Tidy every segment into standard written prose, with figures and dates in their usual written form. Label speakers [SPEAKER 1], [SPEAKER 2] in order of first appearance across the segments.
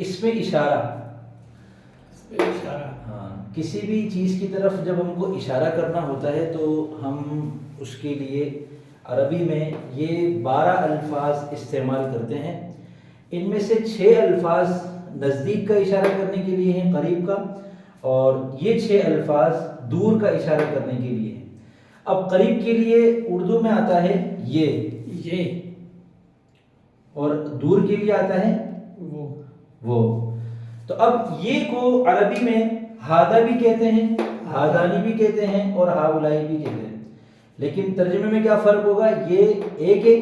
[SPEAKER 1] اس میں اشارہ،
[SPEAKER 2] اشارہ،
[SPEAKER 1] ہاں کسی بھی چیز کی طرف جب ہم کو اشارہ کرنا ہوتا ہے تو ہم اس کے لیے عربی میں یہ 12 الفاظ استعمال کرتے ہیں. ان میں سے 6 الفاظ نزدیک کا اشارہ کرنے کے لیے ہیں، قریب کا، اور یہ 6 الفاظ دور کا اشارہ کرنے کے لیے ہیں. اب قریب کے لیے اردو میں آتا ہے یہ، اور دور کے لیے آتا ہے وہ. تو اب یہ کو عربی میں ہادہ بھی کہتے ہیں، ہادانی بھی کہتے ہیں، اور ہاؤلائی بھی کہتے ہیں. لیکن ترجمے میں کیا فرق ہوگا؟ یہ ایک ہے،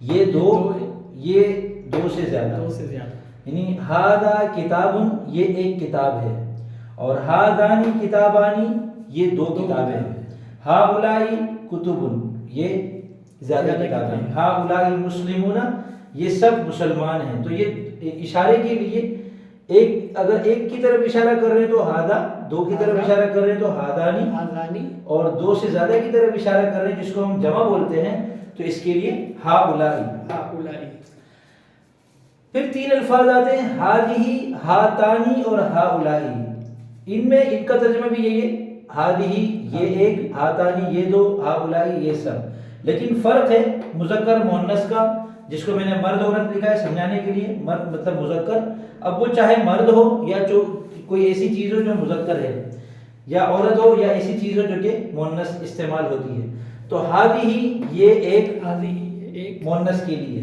[SPEAKER 1] یہ دو، یہ دو سے زیادہ. یعنی ہادہ کتابن یہ ایک کتاب ہے، اور ہادانی کتابانی یہ 2 کتابیں ہیں. ہاؤلائی کتبن یہ زیادہ کتابیں ہیں. ہاؤلائی مسلمون یہ سب مسلمان ہیں. تو یہ اشارے کے لیے ایک، اگر ایک کی طرف اشارہ کر رہے ہیں تو ہادہ، 2 کی طرف اشارہ کر رہے ہیں تو ہادانی، اور 2 سے زیادہ کی طرف اشارہ کر رہے ہیں جس کو ہم جمع بولتے ہیں تو اس کے لیے ہاؤلائی. پھر 3 الفاظ آتے ہیں ہادہی، ہاتانی اور ہاؤلائی. ان میں ان کا ترجمہ بھی یہی ہے، ہادہی یہ ایک، ہاتانی یہ 2، ہاؤلائی یہ سب. لیکن فرق ہے مذکر مؤنث کا، جس کو میں نے مرد عورت لکھا ہے سمجھانے کے لیے. مرد مطلب مذکر، اب وہ چاہے مرد ہو یا جو کوئی ایسی چیز ہو جو مذکر ہے، یا عورت ہو یا ایسی چیز ہو جو کہ مؤنث استعمال ہوتی ہے. تو ہادہی یہ ایک مؤنث کے لیے،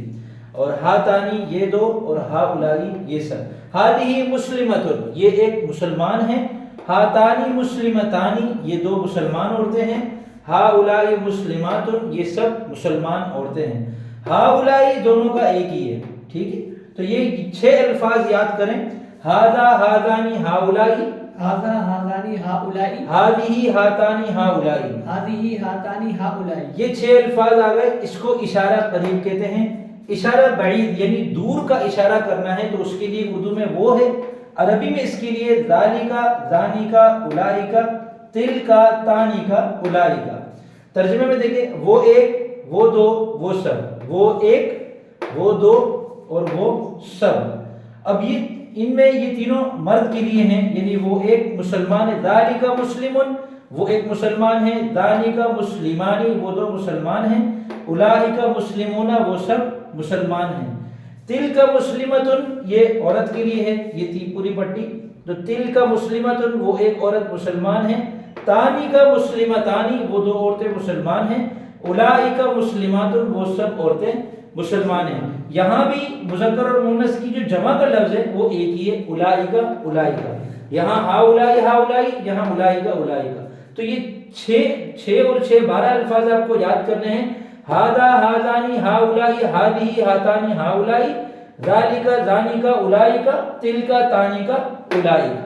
[SPEAKER 1] اور ہاتانی یہ 2، اور ہاؤلائی یہ سب. ہادہی مسلمتن یہ ایک مسلمان ہے، ہاتانی مسلمتانی یہ 2 مسلمان عورتیں ہیں، ہاؤلائی مسلماتن یہ سب مسلمان عورتیں ہیں. ہاؤلائی دونوں کا ایک ہی ہے. ٹھیک ہے، تو یہ 6 الفاظ یاد کریں، ہادہ، ہادانی، ہاؤلائی،
[SPEAKER 2] ہادہ، ہادانی، ہاؤلائی،
[SPEAKER 1] ہادہی، ہاتانی، ہاؤلائی.
[SPEAKER 2] ہادہی، ہاتانی، ہاؤلائی.
[SPEAKER 1] یہ 6 الفاظ آ گئے. اس کو اشارہ قریب کہتے ہیں. اشارہ بعید یعنی دور کا اشارہ کرنا ہے تو اس کے لیے اردو میں وہ ہے، عربی میں اس کے لیے ذالکا، ذانکا، اولئکا، تلکا، تانکا، اولئکا. ترجمے میں دیکھیں، وہ ایک، وہ 2، وہ سب. وہ ایک، وہ 2 اور وہ سب. اب یہ ان میں یہ تینوں مرد کے لیے ہیں، یعنی وہ ایک مسلمان ہے، ذالکا مسلمن وہ ایک مسلمان ہے، ذانکا مسلمانی وہ 2 مسلمان ہیں، اولئکا مسلمون وہ سب مسلمان ہیں. تلکا مسلمتن یہ عورت کے لیے ہے، یہ پوری پٹی. تو تلکا مسلمتن وہ ایک عورت مسلمان ہے، تانکا مسلمتانی وہ 2 عورتیں مسلمان ہیں، اولئکا مسلماتن وہ سب عورتیں مسلمان ہیں. یہاں بھی مذکر اور مؤنث کی جو جمع کا لفظ ہے وہ ایک ہی ہے، اولئکا، اولئکا. یہاں ہاؤلائی، ہاؤلائی، یہاں اولئکا، اولئکا. تو یہ 6 اور 6 12 الفاظ آپ کو یاد کرنے ہیں. ہادہ، ہادانی، ہاؤلائی، ہادہی، ہاتانی، ہاؤلائی، ذالکا، ذانکا، اولئکا، تلکا، تانکا، اولئکا.